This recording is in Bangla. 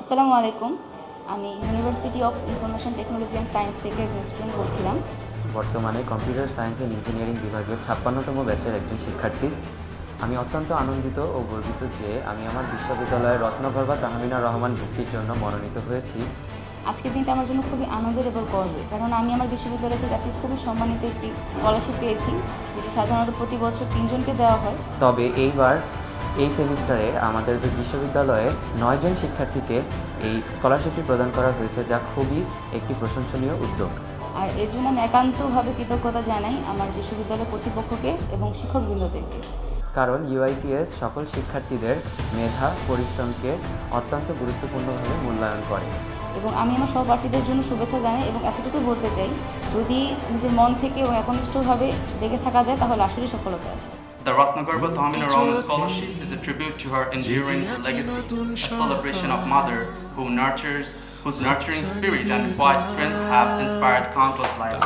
আসসালামু আলাইকুম। আমি university of information technology and science থেকে একজন স্টুডেন্ট বলছিলাম। বর্তমানে কম্পিউটার সায়েন্স অ্যান্ড ইঞ্জিনিয়ারিং বিভাগের ৫৬তম ব্যাচের একজন শিক্ষার্থী। আমি অত্যন্ত আনন্দিত ও গর্বিত যে আমি আমার বিশ্ববিদ্যালয়ের রত্নগর্ভা তাহমিনা রহমান ভর্তির জন্য মনোনীত হয়েছি। আজকের দিনটা আমার জন্য খুবই আনন্দের এবং গর্বের, কারণ আমি আমার বিশ্ববিদ্যালয় থেকে আজকে খুবই সম্মানিত একটি স্কলারশিপ পেয়েছি, যেটি সাধারণত প্রতি বছর ৩ জনকে দেওয়া হয়। তবে এইবার এই সেমিস্টারে আমাদের বিশ্ববিদ্যালয়ে ৯ জন শিক্ষার্থীকে এই স্কলারশিপটি প্রদান করা হয়েছে, যা খুবই একটি প্রশংসনীয় উদ্যোগ। আর এর জন্য আমি একান্তভাবে কৃতজ্ঞতা জানাই আমার বিশ্ববিদ্যালয় কর্তৃপক্ষকে এবং শিক্ষকবৃন্দদেরকে। কারণ ইউআইটিএস সকল শিক্ষার্থীদের মেধা পরিশ্রমকে অত্যন্ত গুরুত্বপূর্ণভাবে মূল্যায়ন করে। এবং আমি আমার সহপাঠীদের জন্য শুভেচ্ছা জানাই এবং এতটুকু বলতে চাই, যদি নিজের মন থেকে এবং একনিষ্ঠভাবে লেগে থাকা যায় তাহলে আসলেই সফলতা আসে। The Ratnagarbha Tahmina Rahman Scholarship is a tribute to her enduring legacy, a celebration of mother whose nurturing spirit and quiet strength have inspired countless lives.